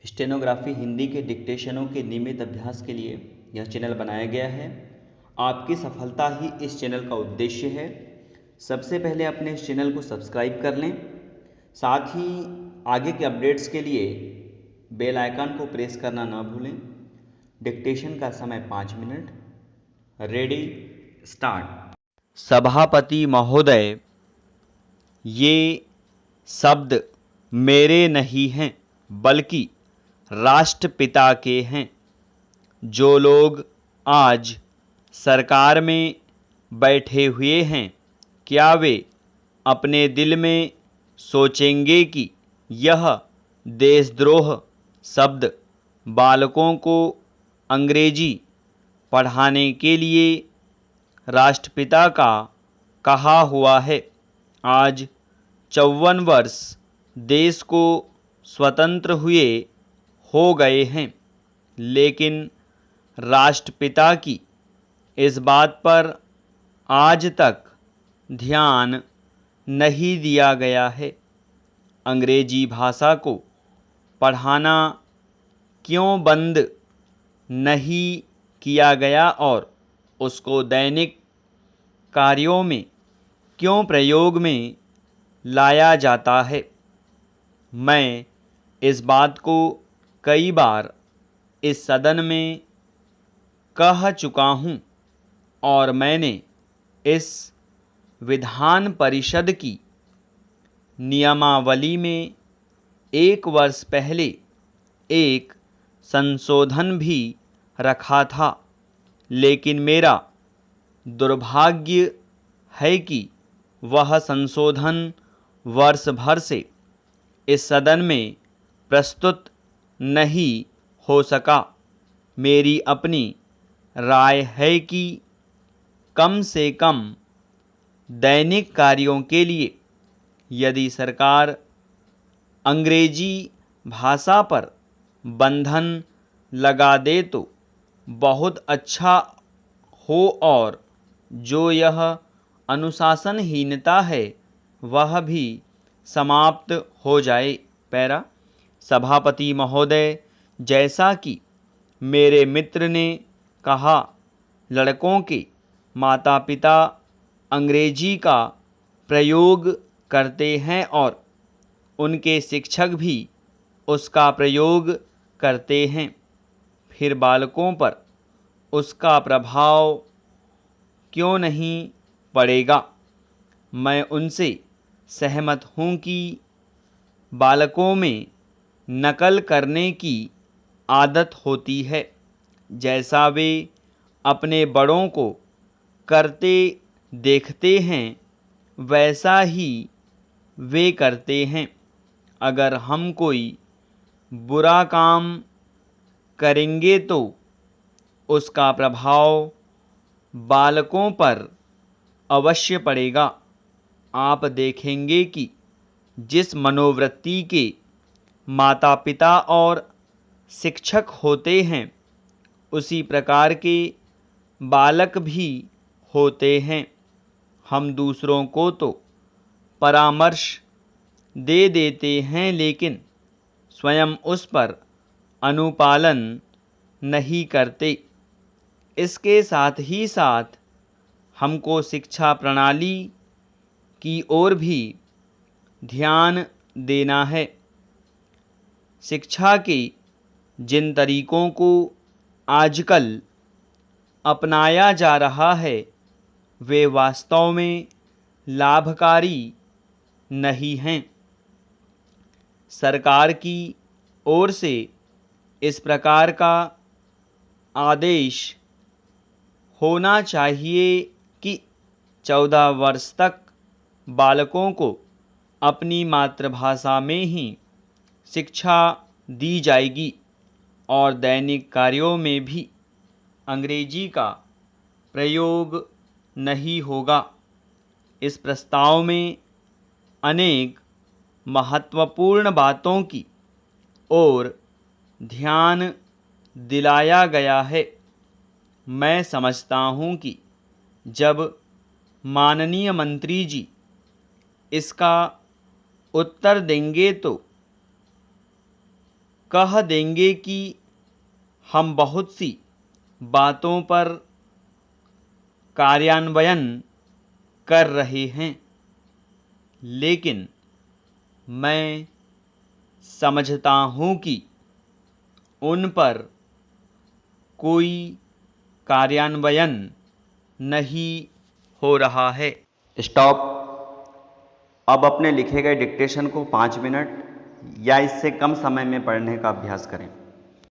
Stenography Hindi के डिक्टेशनों के नियमित अभ्यास के लिए यह चैनल बनाया गया है। आपकी सफलता ही इस चैनल का उद्देश्य है। सबसे पहले अपने इस चैनल को सब्सक्राइब कर लें, साथ ही आगे के अपडेट्स के लिए बेल आइकन को प्रेस करना ना भूलें। डिक्टेशन का समय 5 मिनट। Ready, start. सभापति महोदय, ये शब्द मेरे नहीं हैं बल्कि राष्ट्रपिता के हैं। जो लोग आज सरकार में बैठे हुए हैं, क्या वे अपने दिल में सोचेंगे कि यह देशद्रोह शब्द बालकों को अंग्रेजी पढ़ाने के लिए राष्ट्रपिता का कहा हुआ है। आज 54 वर्ष देश को स्वतंत्र हुए हो गए हैं, लेकिन राष्ट्रपिता की इस बात पर आज तक ध्यान नहीं दिया गया है। अंग्रेजी भाषा को पढ़ाना क्यों बंद नहीं किया गया और उसको दैनिक कार्यों में क्यों प्रयोग में लाया जाता है। मैं इस बात को कई बार इस सदन में कह चुका हूं और मैंने इस विधान परिषद की नियमावली में 1 वर्ष पहले एक संशोधन भी रखा था, लेकिन मेरा दुर्भाग्य है कि वह संशोधन वर्ष भर से इस सदन में प्रस्तुत नहीं हो सका। मेरी अपनी राय है कि कम से कम दैनिक कार्यों के लिए यदि सरकार अंग्रेजी भाषा पर बंधन लगा दे तो बहुत अच्छा हो और जो यह अनुशासनहीनता है वह भी समाप्त हो जाए। पैरा। सभापति महोदय, जैसा कि मेरे मित्र ने कहा, लड़कों के माता पिता अंग्रेजी का प्रयोग करते हैं और उनके शिक्षक भी उसका प्रयोग करते हैं, फिर बालकों पर उसका प्रभाव क्यों नहीं पड़ेगा। मैं उनसे सहमत हूं कि बालकों में नकल करने की आदत होती है, जैसा वे अपने बड़ों को करते देखते हैं वैसा ही वे करते हैं। अगर हम कोई बुरा काम करेंगे तो उसका प्रभाव बालकों पर अवश्य पड़ेगा। आप देखेंगे कि जिस मनोवृत्ति के माता पिता और शिक्षक होते हैं, उसी प्रकार के बालक भी होते हैं। हम दूसरों को तो परामर्श दे देते हैं, लेकिन स्वयं उस पर अनुपालन नहीं करते। इसके साथ ही साथ हमको शिक्षा प्रणाली की ओर भी ध्यान देना है। शिक्षा के जिन तरीकों को आजकल अपनाया जा रहा है वे वास्तव में लाभकारी नहीं हैं। सरकार की ओर से इस प्रकार का आदेश होना चाहिए कि 14 वर्ष तक बालकों को अपनी मातृभाषा में ही शिक्षा दी जाएगी और दैनिक कार्यों में भी अंग्रेजी का प्रयोग नहीं होगा। इस प्रस्ताव में अनेक महत्वपूर्ण बातों की ओर ध्यान दिलाया गया है। मैं समझता हूं कि जब माननीय मंत्री जी इसका उत्तर देंगे तो कह देंगे कि हम बहुत सी बातों पर कार्यान्वयन कर रहे हैं, लेकिन मैं समझता हूँ कि उन पर कोई कार्यान्वयन नहीं हो रहा है। स्टॉप। अब अपने लिखे गए डिक्टेशन को 5 मिनट या इससे कम समय में पढ़ने का अभ्यास करें।